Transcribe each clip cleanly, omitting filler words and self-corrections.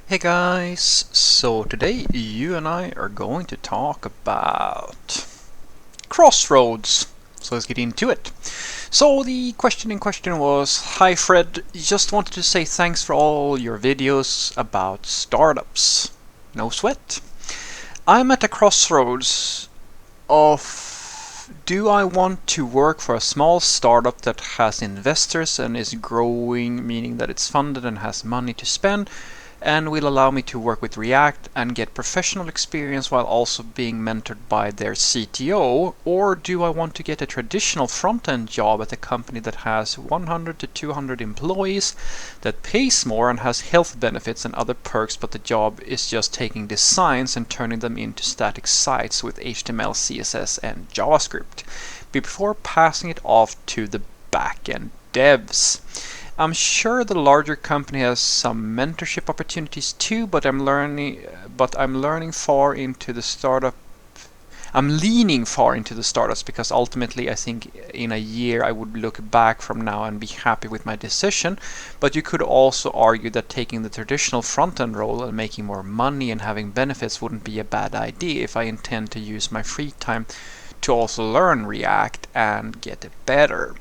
Hey guys, so today you and I are going to talk about crossroads. So let's get into it. So the question in question was, hi Fred, just wanted to say thanks for all your videos about startups. No sweat. I'm at a crossroads of do I want to work for a small startup that has investors and is growing, meaning that it's funded and has money to spend, and will allow me to work with React and get professional experience while also being mentored by their CTO? Or do I want to get a traditional front-end job at a company that has 100 to 200 employees, that pays more and has health benefits and other perks, but the job is just taking designs and turning them into static sites with HTML, CSS, and JavaScript before passing it off to the back-end devs? I'm sure the larger company has some mentorship opportunities too, but I'm learning far into the startup. I'm leaning far into the startups because ultimately I think in a year I would look back from now and be happy with my decision. But you could also argue that taking the traditional front-end role and making more money and having benefits wouldn't be a bad idea if I intend to use my free time to also learn React and get better.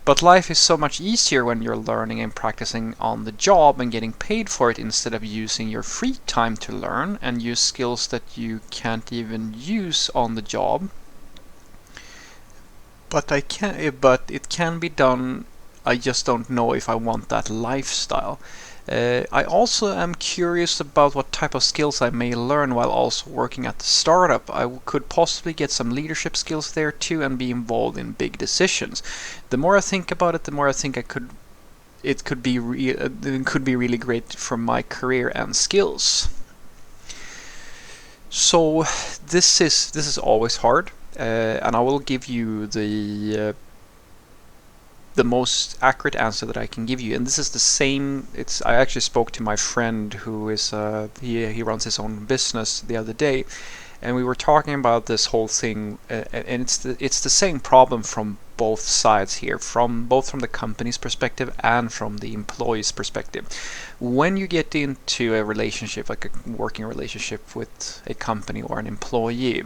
But life is so much easier when you're learning and practicing on the job and getting paid for it instead of using your free time to learn and use skills that you can't even use on the job. But it can be done. I just don't know if I want that lifestyle. I also am curious about what type of skills I may learn while also working at the startup. I could possibly get some leadership skills there too and be involved in big decisions. The more I think about it, the more I think it could be really great for my career and skills. So this is always hard, and I will give you the most accurate answer that I can give you. And this is the same. I actually spoke to my friend who is he runs his own business the other day, and we were talking about this whole thing, and it's the same problem from both sides here, from both from the company's perspective and from the employee's perspective. When you get into a relationship, like a working relationship with a company or an employee,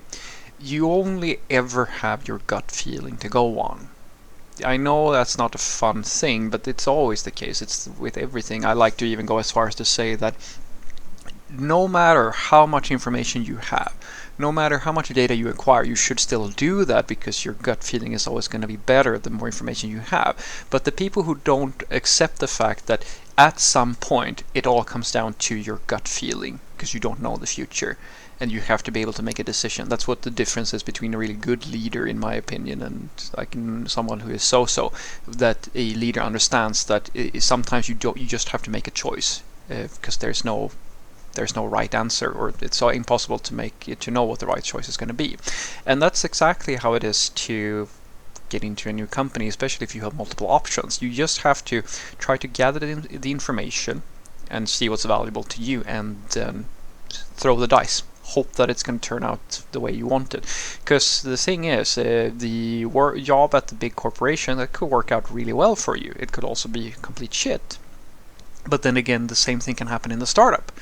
you only ever have your gut feeling to go on. I know that's not a fun thing, but it's always the case. It's with everything. I like to even go as far as to say that no matter how much information you have, no matter how much data you acquire, you should still do that because your gut feeling is always going to be better the more information you have. But the people who don't accept the fact that at some point it all comes down to your gut feeling because you don't know the future and you have to be able to make a decision. That's what the difference is between a really good leader, in my opinion, and like someone who is so. That a leader understands that sometimes you just have to make a choice because there's no right answer, or it's so impossible to know what the right choice is going to be. And that's exactly how it is to get into a new company, especially if you have multiple options. You just have to try to gather the information and see what's valuable to you, and then throw the dice. Hope that it's going to turn out the way you want it. Because the thing is, the job at the big corporation, that could work out really well for you. It could also be complete shit. But then again, the same thing can happen in the startup.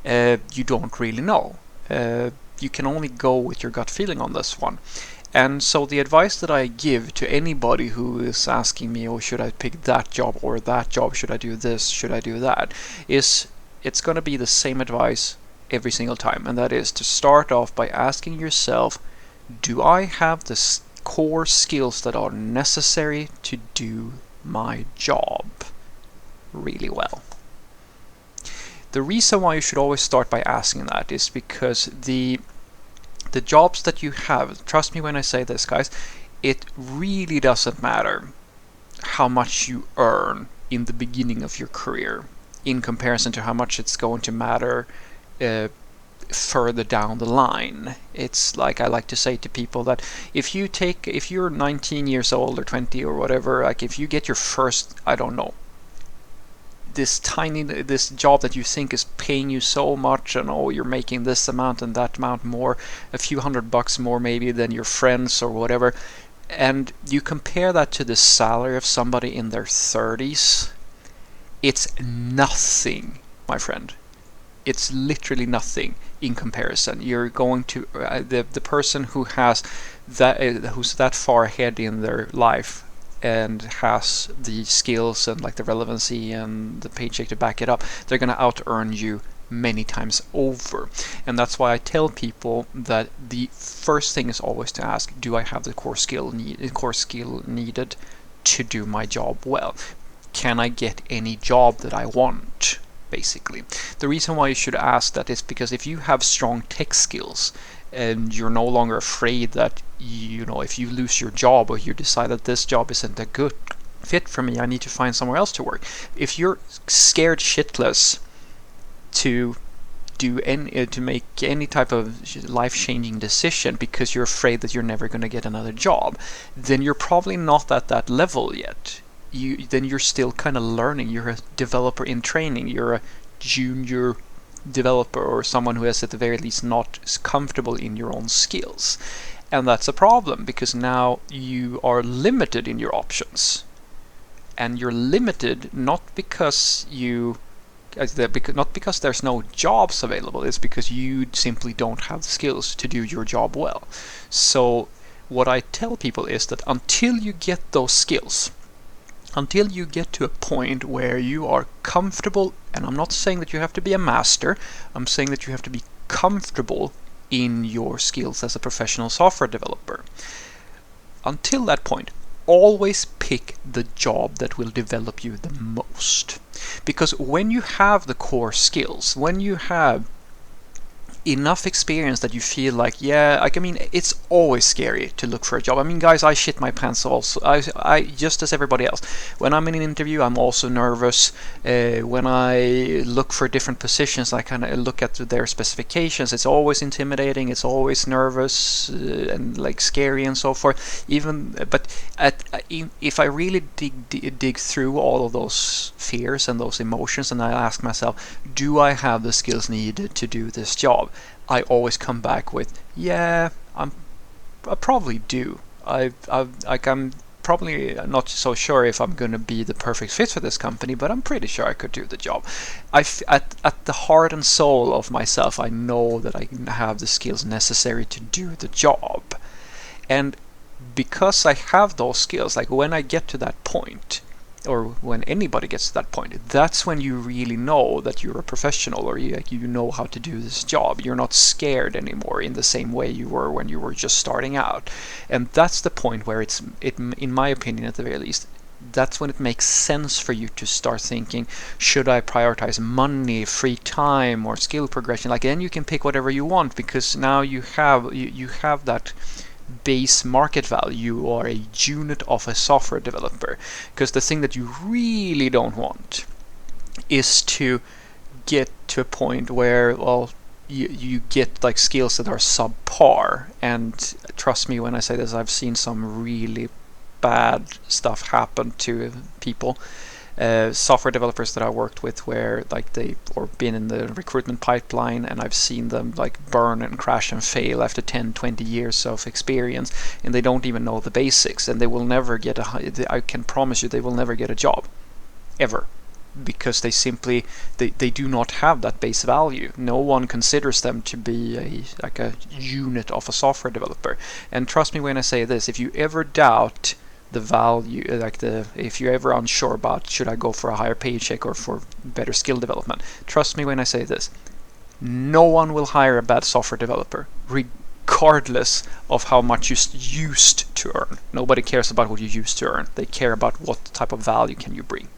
You don't really know. You can only go with your gut feeling on this one. And so the advice that I give to anybody who is asking me, oh, should I pick that job or that job? Should I do this? Should I do that? Is it's going to be the same advice every single time. And that is to start off by asking yourself, do I have the core skills that are necessary to do my job really well? The reason why you should always start by asking that is because the jobs that you have, trust me when I say this, guys, it really doesn't matter how much you earn in the beginning of your career in comparison to how much it's going to matter further down the line. It's like I like to say to people that if you're 19 years old or 20 or whatever, like if you get your first, I don't know, this job that you think is paying you so much, and oh, you're making this amount and that amount more, a few $100 more maybe than your friends or whatever, and you compare that to the salary of somebody in their 30s, it's nothing, my friend. it's literally nothing in comparison. You're going to the person who has that who's that far ahead in their life and has the skills and like the relevancy and the paycheck to back it up, they're going to out earn you many times over. And that's why I tell people that the first thing is always to ask, do I have the core skill needed to do my job well? Can I get any job that I want? Basically, the reason why you should ask that is because if you have strong tech skills and you're no longer afraid that, you know, if you lose your job or you decide that this job isn't a good fit for me, I need to find somewhere else to work. If you're scared shitless to make any type of life-changing decision because you're afraid that you're never going to get another job, then you're probably not at that level yet. Then you're still kind of learning. You're a developer in training. You're a junior developer or someone who is at the very least not comfortable in your own skills. And that's a problem because now you are limited in your options. And you're limited not because not because there's no jobs available, it's because you simply don't have the skills to do your job well. So what I tell people is that until you get those skills, until you get to a point where you are comfortable, and I'm not saying that you have to be a master, I'm saying that you have to be comfortable in your skills as a professional software developer. Until that point, always pick the job that will develop you the most. Because when you have the core skills, when you have enough experience that you feel like, yeah, I mean, it's always scary to look for a job. I mean, guys, I shit my pants also. I just as everybody else. When I'm in an interview, I'm also nervous. When I look for different positions, I kind of look at their specifications. It's always intimidating. It's always nervous and like scary and so forth. If I really dig through all of those fears and those emotions, and I ask myself, do I have the skills needed to do this job? I always come back with, yeah, I probably do. I'm probably not so sure if I'm going to be the perfect fit for this company, but I'm pretty sure I could do the job. At the heart and soul of myself, I know that I have the skills necessary to do the job. And because I have those skills, like when I get to that point, or when anybody gets to that point, that's when you really know that you're a professional, or you know how to do this job. You're not scared anymore in the same way you were when you were just starting out. And that's the point where in my opinion at the very least, that's when it makes sense for you to start thinking, should I prioritize money, free time, or skill progression? Like, then you can pick whatever you want, because now you have that base market value. You are a unit of a software developer. Because the thing that you really don't want is to get to a point where, well, you get like skills that are subpar. And trust me when I say this, I've seen some really bad stuff happen to people. Software developers that I worked with where like or been in the recruitment pipeline, and I've seen them like burn and crash and fail after 10-20 years of experience, and they don't even know the basics, and they will never get I can promise you they will never get a job ever, because they do not have that base value. No one considers them to be a unit of a software developer. And trust me when I say this, if you ever doubt the value, if you're ever unsure about should I go for a higher paycheck or for better skill development, trust me when I say this, no one will hire a bad software developer regardless of how much you used to earn. Nobody cares about what you used to earn. They care about what type of value can you bring.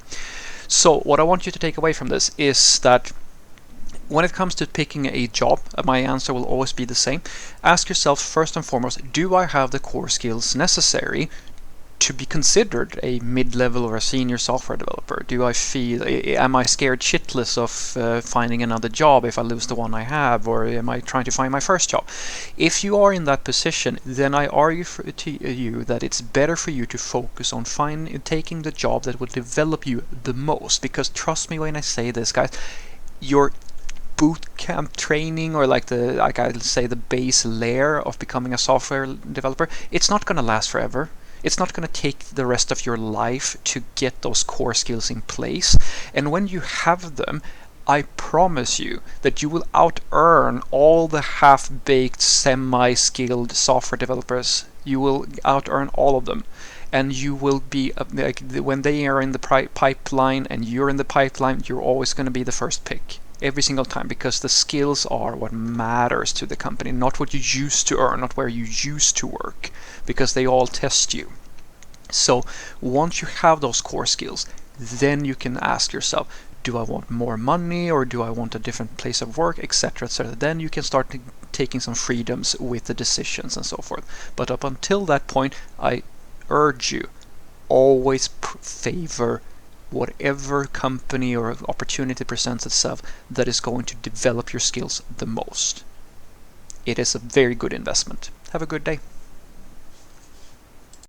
So what I want you to take away from this is that when it comes to picking a job, my answer will always be the same. Ask yourself first and foremost, do I have the core skills necessary to be considered a mid-level or a senior software developer? Am I scared shitless of finding another job if I lose the one I have, or am I trying to find my first job? If you are in that position, then I argue to you that it's better for you to focus on taking the job that will develop you the most. Because trust me when I say this, guys, your boot camp training, or I'll say the base layer of becoming a software developer, it's not going to last forever. It's not going to take the rest of your life to get those core skills in place. And when you have them, I promise you that you will out-earn all the half-baked, semi-skilled software developers. You will out-earn all of them. And you will be, like, when they are in the pipeline and you're in the pipeline, you're always going to be the first pick. Every single time, because the skills are what matters to the company, not what you used to earn, not where you used to work, because they all test you. So once you have those core skills, then you can ask yourself, do I want more money, or do I want a different place of work, etc., etc. Then you can start taking some freedoms with the decisions and so forth. But up until that point, I urge you, always favor whatever company or opportunity presents itself that is going to develop your skills the most. It is a very good investment. Have a good day.